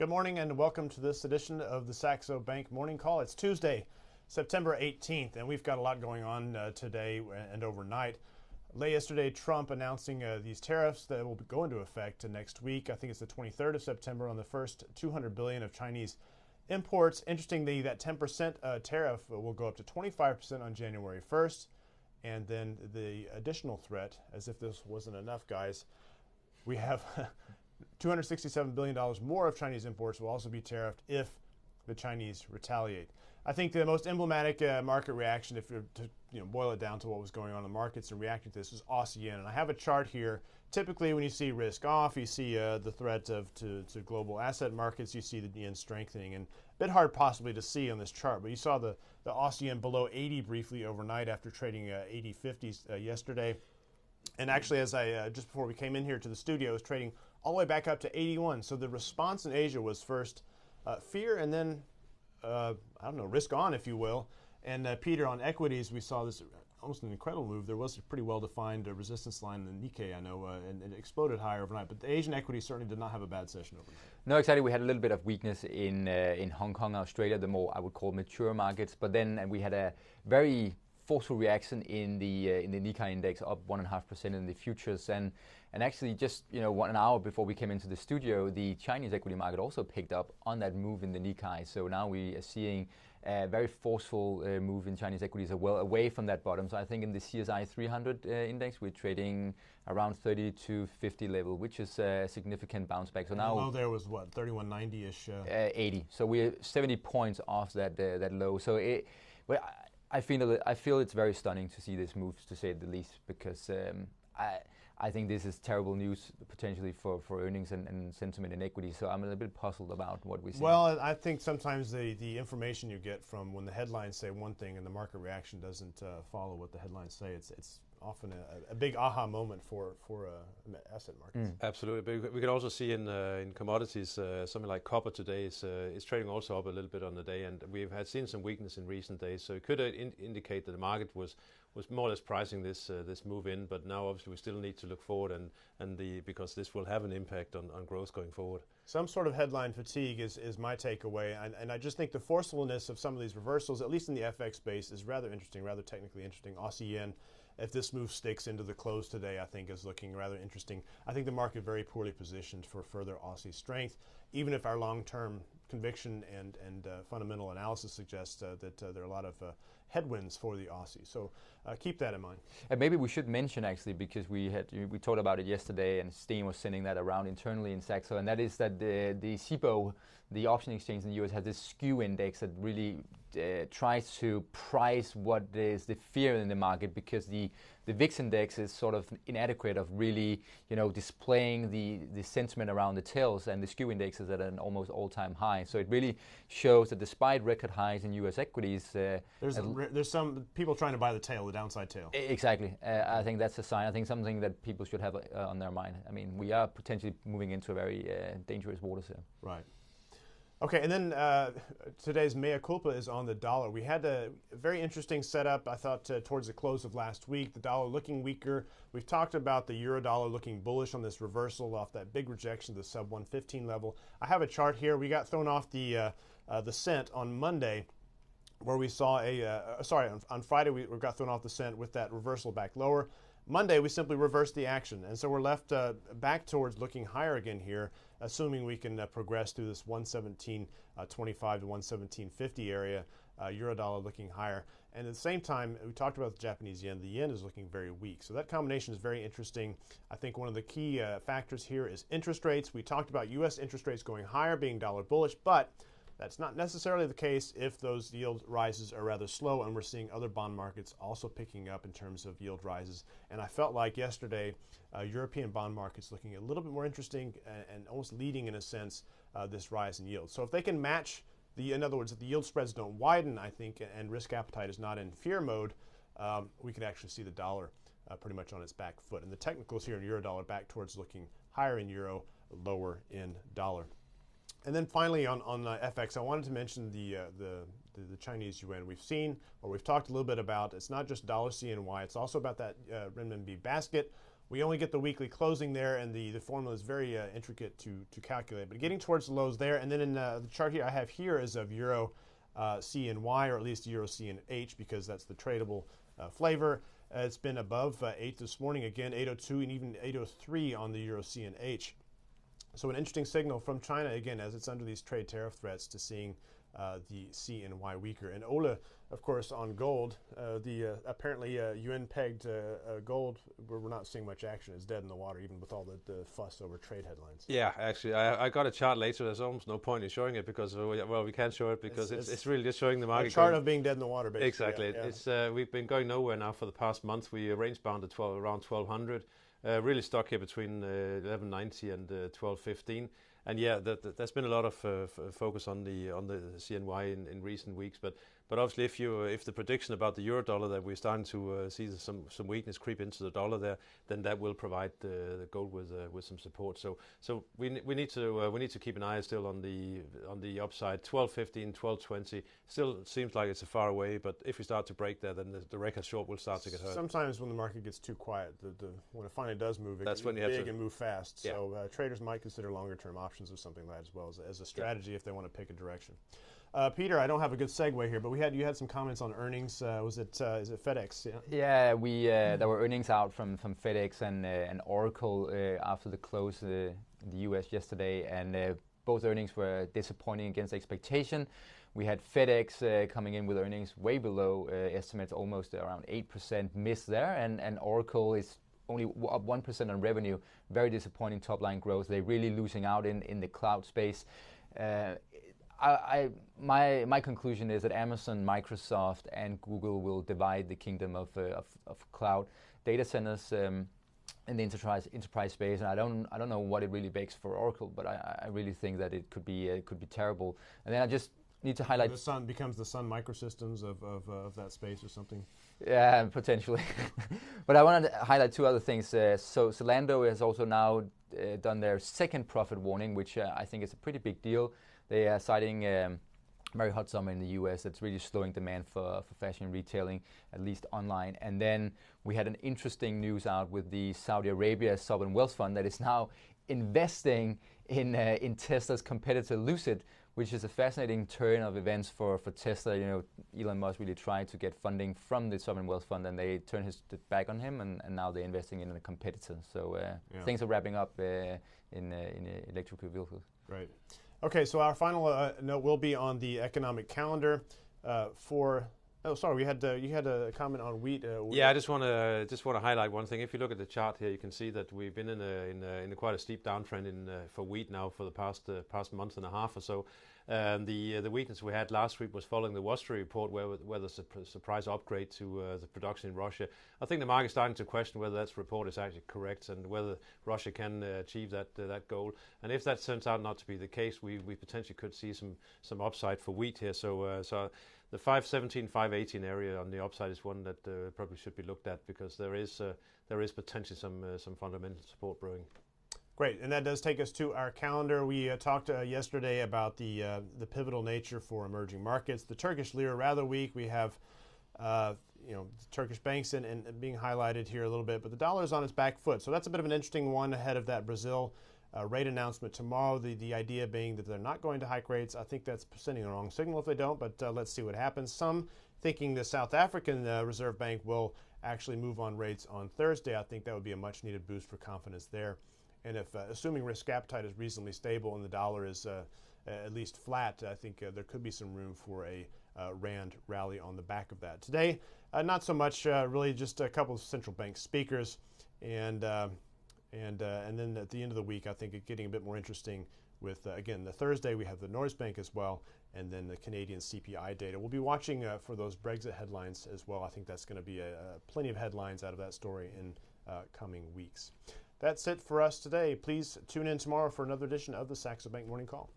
Good morning and welcome to this edition of the Saxo Bank Morning Call. It's Tuesday, September 18th, and we've got a lot going on today and overnight. Late yesterday, Trump announcing these tariffs that will go into effect next week. I think it's the 23rd of September on the first 200 billion of Chinese imports. Interestingly, that 10% tariff will go up to 25% on January 1st. And then the additional threat, as if this wasn't enough, guys, we have $267 billion more of Chinese imports will also be tariffed if the Chinese retaliate. I think the most emblematic market reaction, if you're to boil it down to what was going on in the markets and reacting to this, is Aussie yen. And I have a chart here. Typically, when you see risk off, you see the threat to global asset markets. You see the yen strengthening, and a bit hard possibly to see on this chart. But you saw the Aussie yen below 80 briefly overnight after trading 80.50s yesterday. And actually, as I just before we came in here to the studio, was trading all the way back up to 81. So the response in Asia was first fear, and then risk on, if you will. And Peter, on equities, we saw this almost an incredible move. There was a pretty well-defined resistance line in the Nikkei, I know, and it exploded higher overnight. But the Asian equities certainly did not have a bad session overnight. No, exactly. We had a little bit of weakness in Hong Kong, Australia, the more I would call mature markets. But then we had a very forceful reaction in the Nikkei index, up 1.5% in the futures, and actually just 1 hour before we came into the studio, the Chinese equity market also picked up on that move in the Nikkei. So now we are seeing a very forceful move in Chinese equities well away from that bottom. So I think in the CSI 300 index, we're trading around 30 to 50 level, which is a significant bounce back. So now there was what, 3190-ish? 80. So we're 70 points off that low. So I feel it's very stunning to see this move, to say the least, because I think this is terrible news potentially for earnings and sentiment in equity. So I'm a little bit puzzled about what we see. Well, I think sometimes the information you get from when the headlines say one thing and the market reaction doesn't follow what the headlines say, it's often a big aha moment for asset markets. Absolutely, but we can also see in commodities, something like copper today is trading also up a little bit on the day, and we've seen some weakness in recent days. So it could indicate that the market was more or less pricing this move in, but now obviously we still need to look forward because this will have an impact on growth going forward. Some sort of headline fatigue is my takeaway, and I just think the forcefulness of some of these reversals, at least in the FX space, is rather interesting, rather technically interesting. Aussie yen, if this move sticks into the close today, I think is looking rather interesting. I think the market very poorly positioned for further Aussie strength, even if our long-term conviction and fundamental analysis suggests that there are a lot of headwinds for the Aussie. So keep that in mind. And maybe we should mention, actually, because we talked about it yesterday, and Steen was sending that around internally in Saxo, and that is that the SIBO, the option exchange in the US, has this skew index that really tries to price what is the fear in the market, because the VIX index is sort of inadequate of really displaying the sentiment around the tails, and the skew index is at an almost all-time high. So it really shows that despite record highs in US equities, there's some people trying to buy the tail, the downside tail. Exactly. I think that's a sign. I think something that people should have on their mind. I mean, we are potentially moving into a very dangerous waters here. Right. Okay, and then today's mea culpa is on the dollar. We had a very interesting setup, I thought, towards the close of last week. The dollar looking weaker. We've talked about the euro dollar looking bullish on this reversal off that big rejection to the sub 115 level. I have a chart here. We got thrown off the scent on Monday, where we saw on Friday we got thrown off the scent with that reversal back lower. Monday, we simply reversed the action, and so we're left back towards looking higher again here, assuming we can progress through this 117.25 to 117.50 area, euro dollar looking higher. And at the same time, we talked about the Japanese yen. The yen is looking very weak, so that combination is very interesting. I think one of the key factors here is interest rates. We talked about U.S. interest rates going higher, being dollar bullish, but that's not necessarily the case if those yield rises are rather slow, and we're seeing other bond markets also picking up in terms of yield rises. And I felt like yesterday, European bond markets looking a little bit more interesting and almost leading, in a sense, this rise in yield. So if they can match, in other words, if the yield spreads don't widen, I think, and risk appetite is not in fear mode, we could actually see the dollar pretty much on its back foot. And the technicals here in euro dollar back towards looking higher in euro, lower in dollar. And then finally on FX, I wanted to mention the Chinese yuan. We've talked a little bit about, it's not just dollar CNY, it's also about that renminbi basket. We only get the weekly closing there, and the formula is very intricate to calculate. But getting towards the lows there, and then in the chart here I have here is of Euro CNY, or at least Euro CNH, because that's the tradable flavor. It's been above 8 this morning, again 802 and even 803 on the Euro CNH. So an interesting signal from China, again, as it's under these trade tariff threats, to seeing the CNY weaker. And Ole, of course, on gold, the apparently yuan-pegged gold, we're not seeing much action. It's dead in the water, even with all the fuss over trade headlines. Yeah, actually, I got a chart later. There's almost no point in showing it because, well, we can't show it because it's really just showing the market. A chart of being dead in the water, basically. Exactly. Yeah. It's we've been going nowhere now for the past month. We range bound at around 1200. Really stuck here between 1190 and 1215. And yeah, there's been a lot of focus on the CNY in recent weeks, but obviously if the prediction about the euro dollar that we're starting to see some weakness creep into the dollar there, then that will provide the gold with some support. So we need to keep an eye still on the upside. 1215, 1220 still seems like it's a far away, but if we start to break there, then the record short will start to get hurt. Sometimes when the market gets too quiet, when it finally does move, that's when you big have to and move fast. Yeah. So traders might consider longer term options or something like that as well as a strategy if they want to pick a direction. Peter, I don't have a good segue here, but you had some comments on earnings. Is it FedEx? Yeah, there were earnings out from FedEx and Oracle after the close in the U.S. yesterday, and both earnings were disappointing against expectation. We had FedEx coming in with earnings way below estimates, almost around 8% miss there, and Oracle is only up 1% on revenue. Very disappointing top-line growth. They're really losing out in the cloud space. My conclusion is that Amazon, Microsoft, and Google will divide the kingdom of cloud data centers in the enterprise space, and I don't know what it really bakes for Oracle, but I really think that it could be terrible. And then I just need to highlight the Sun becomes the Sun Microsystems of that space or something. Yeah, potentially. But I wanted to highlight two other things. So Zalando has also now done their second profit warning, which I think is a pretty big deal. They are citing very hot summer in the U.S. that's really slowing demand for fashion retailing, at least online. And then we had an interesting news out with the Saudi Arabia sovereign wealth fund that is now investing in Tesla's competitor Lucid, which is a fascinating turn of events for Tesla. You know, Elon Musk really tried to get funding from the sovereign wealth fund, and they turned his back on him, and now they're investing in a competitor. So things are wrapping up in electrical vehicles. Right. Okay, so our final note will be on the economic calendar for. Oh, sorry, you had a comment on wheat. Yeah, I just want to highlight one thing. If you look at the chart here, you can see that we've been in quite a steep downtrend for wheat now for the past month and a half or so. The weakness we had last week was following the Wall Street report, where the surprise upgrade to the production in Russia. I think the market's starting to question whether that report is actually correct and whether Russia can achieve that goal. And if that turns out not to be the case, we potentially could see some upside for wheat here. So the 517, 518 area on the upside is one that probably should be looked at, because there is potentially some fundamental support brewing. Great, and that does take us to our calendar. We talked yesterday about the pivotal nature for emerging markets. The Turkish lira rather weak. We have Turkish banks and being highlighted here a little bit, but the dollar is on its back foot. So that's a bit of an interesting one ahead of that Brazil rate announcement tomorrow. The idea being that they're not going to hike rates. I think that's sending the wrong signal if they don't, but let's see what happens. Some thinking the South African Reserve Bank will actually move on rates on Thursday. I think that would be a much needed boost for confidence there. And if assuming risk appetite is reasonably stable and the dollar is at least flat, I think there could be some room for a Rand rally on the back of that. Today, not so much, really just a couple of central bank speakers, and then at the end of the week, I think it getting a bit more interesting with, again, the Thursday we have the Norsbank as well, and then the Canadian CPI data. We'll be watching for those Brexit headlines as well. I think that's going to be plenty of headlines out of that story in coming weeks. That's it for us today. Please tune in tomorrow for another edition of the Saxo Bank Morning Call.